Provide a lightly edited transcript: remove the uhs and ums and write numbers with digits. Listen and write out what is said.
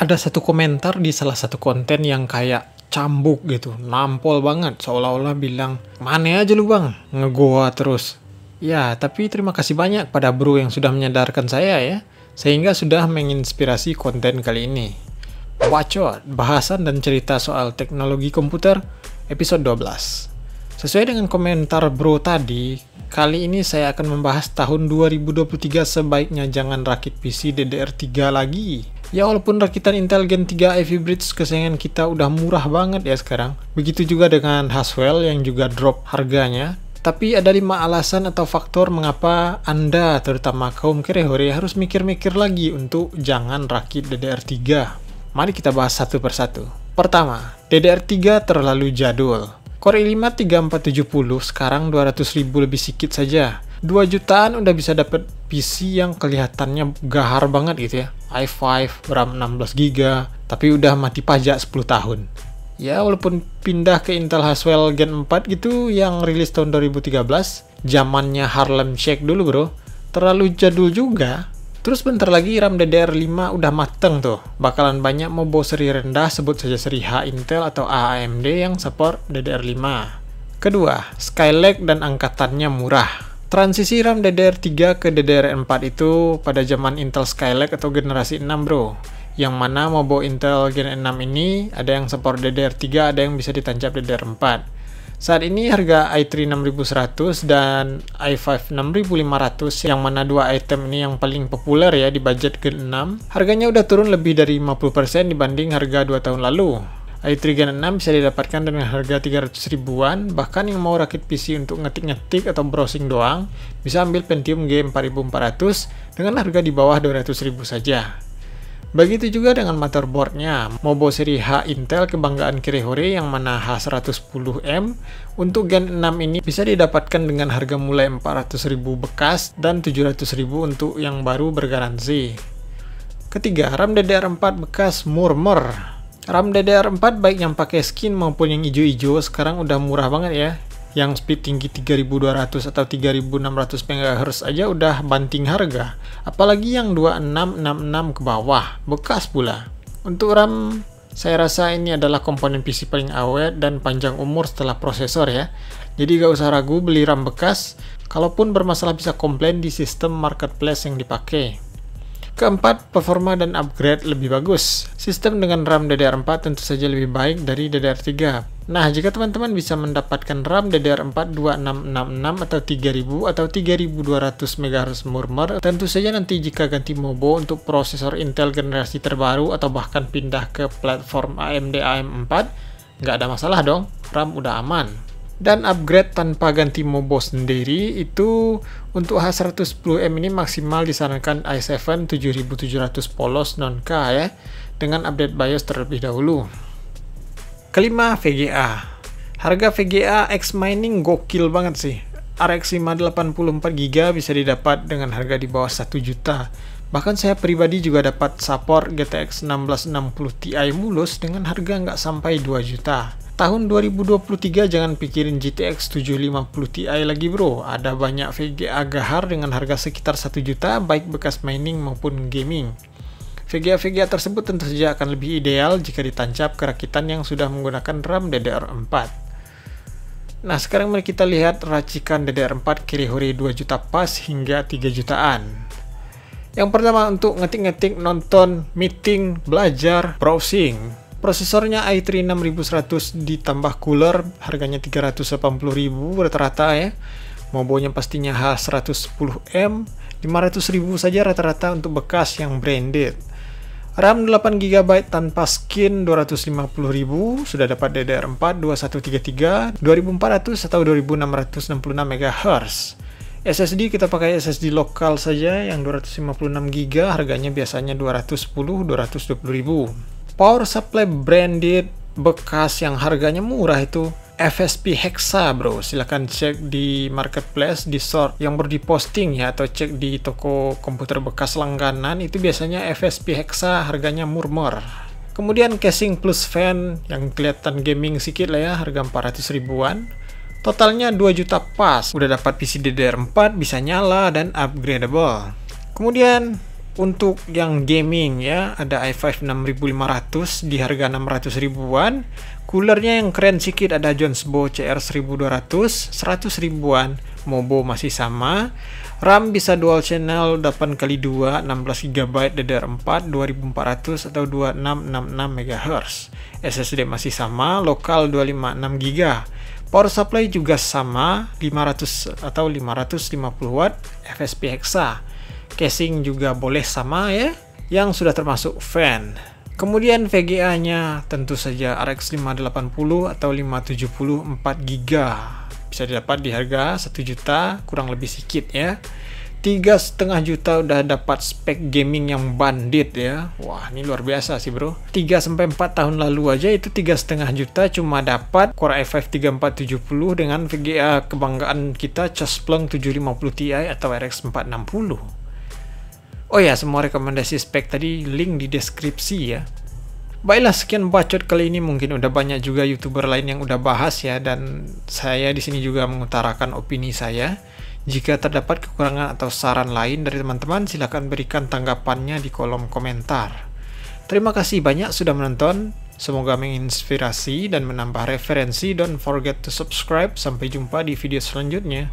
Ada satu komentar di salah satu konten yang kayak cambuk gitu, nampol banget, seolah-olah bilang, "Mana aja lu bang, ngegoa terus." Ya, tapi terima kasih banyak pada bro yang sudah menyadarkan saya ya, sehingga sudah menginspirasi konten kali ini. Bacot, bahasan dan cerita soal teknologi komputer, episode 12. Sesuai dengan komentar bro tadi, kali ini saya akan membahas tahun 2023 sebaiknya jangan rakit PC DDR3 lagi. Ya walaupun rakitan Intel Gen 3 Ivy Bridge kesayangan kita udah murah banget ya sekarang. Begitu juga dengan Haswell yang juga drop harganya. Tapi ada 5 alasan atau faktor mengapa Anda, terutama kaum kerehore, harus mikir-mikir lagi untuk jangan rakit DDR3. Mari kita bahas satu persatu. Pertama, DDR3 terlalu jadul. Core i5 3470 sekarang 200.000 lebih sedikit saja. 2 jutaan udah bisa dapet PC yang kelihatannya gahar banget gitu ya. i5, RAM 16GB, tapi udah mati pajak 10 tahun. Ya walaupun pindah ke Intel Haswell Gen 4 gitu yang rilis tahun 2013, zamannya Harlem Shake dulu bro, terlalu jadul juga. Terus bentar lagi RAM DDR5 udah mateng tuh. Bakalan banyak mobo seri rendah, sebut saja seri H Intel atau AMD yang support DDR5. Kedua, Skylake dan angkatannya murah. Transisi RAM DDR3 ke DDR4 itu pada zaman Intel Skylake atau generasi 6 bro. Yang mana mobo Intel Gen 6 ini ada yang support DDR3, ada yang bisa ditancap DDR4. Saat ini harga i3 6100 dan i5 6500 yang mana dua item ini yang paling populer ya di budget Gen 6. Harganya udah turun lebih dari 50% dibanding harga 2 tahun lalu. i3 Gen 6 bisa didapatkan dengan harga 300 ribuan, bahkan yang mau rakit PC untuk ngetik-ngetik atau browsing doang, bisa ambil Pentium G4400 dengan harga di bawah 200 ribu saja. Begitu juga dengan motherboardnya, mobo seri H Intel kebanggaan kerehore yang mana H110M untuk Gen 6 ini bisa didapatkan dengan harga mulai 400.000 bekas dan 700.000 untuk yang baru bergaransi. Ketiga, RAM DDR4 bekas murmur. RAM DDR4 baik yang pakai skin maupun yang hijau-hijau sekarang udah murah banget ya. Yang speed tinggi 3200 atau 3600 MHz aja udah banting harga. Apalagi yang 2666 ke bawah, bekas pula. Untuk RAM, saya rasa ini adalah komponen PC paling awet dan panjang umur setelah prosesor ya. Jadi gak usah ragu beli RAM bekas, kalaupun bermasalah bisa komplain di sistem marketplace yang dipakai. Keempat, performa dan upgrade lebih bagus. Sistem dengan RAM DDR4 tentu saja lebih baik dari DDR3. Nah, jika teman-teman bisa mendapatkan RAM DDR4 2666 atau 3000 atau 3200 MHz murmur, tentu saja nanti jika ganti mobo untuk prosesor Intel generasi terbaru atau bahkan pindah ke platform AMD AM4, nggak ada masalah dong, RAM udah aman. Dan upgrade tanpa ganti mobo sendiri itu untuk H110M ini maksimal disarankan i7 7700 polos non-K ya, dengan update BIOS terlebih dahulu. Kelima, VGA. Harga VGA X Mining gokil banget sih. RX 584GB bisa didapat dengan harga di bawah 1 juta. Bahkan saya pribadi juga dapat support GTX 1660 Ti mulus dengan harga nggak sampai 2 juta. Tahun 2023 jangan pikirin GTX 750 Ti lagi bro. Ada banyak VGA gahar dengan harga sekitar 1 juta baik bekas mining maupun gaming. VGA tersebut tentu saja akan lebih ideal jika ditancap ke rakitan yang sudah menggunakan RAM DDR4. Nah sekarang mari kita lihat racikan DDR4 kerehore 2 juta pas hingga 3 jutaan. Yang pertama untuk ngetik-ngetik, nonton, meeting, belajar, browsing. Prosesornya i3 6100 ditambah cooler, harganya 380.000 rata-rata ya. Mobonya pastinya H110M, 500.000 saja rata-rata untuk bekas yang branded. RAM 8GB tanpa skin 250.000, sudah dapat DDR4 2133, 2400 atau 2666 MHz. SSD kita pakai SSD lokal saja yang 256GB, harganya biasanya 220-220.000. Power supply branded bekas yang harganya murah itu FSP Hexa bro, silahkan cek di marketplace, di short yang baru diposting ya, atau cek di toko komputer bekas langganan, itu biasanya FSP Hexa harganya murmur. Kemudian casing plus fan yang kelihatan gaming sedikit lah ya, harga 400 ribuan. Totalnya 2 juta pas, udah dapat PC DDR4, bisa nyala dan upgradable. Kemudian Untuk yang gaming ya, ada i5 6500 di harga 600 ribuan. Coolernya yang keren sedikit ada Jonesbow CR 1200, 100 ribuan. Mobo masih sama. RAM bisa dual channel 8x2, 16GB DDR4, 2400 atau 2666 MHz. SSD masih sama, lokal 256GB. Power supply juga sama, 500 atau 550 watt, FSP hexa. Casing juga boleh sama ya, yang sudah termasuk fan. Kemudian VGA-nya tentu saja RX 580 atau 570 4GB. Bisa didapat di harga 1 juta kurang lebih sedikit ya. 3,5 juta udah dapat spek gaming yang bandit ya. Wah, ini luar biasa sih bro. 3-4 tahun lalu aja itu 3,5 juta cuma dapat Core i5 3470 dengan VGA kebanggaan kita Caspleng 750 Ti atau RX 460. Oh ya, semua rekomendasi spek tadi link di deskripsi ya. Baiklah, sekian bacot kali ini. Mungkin udah banyak juga YouTuber lain yang udah bahas ya, dan saya di sini juga mengutarakan opini saya. Jika terdapat kekurangan atau saran lain dari teman-teman, silahkan berikan tanggapannya di kolom komentar. Terima kasih banyak sudah menonton. Semoga menginspirasi dan menambah referensi. Don't forget to subscribe. Sampai jumpa di video selanjutnya.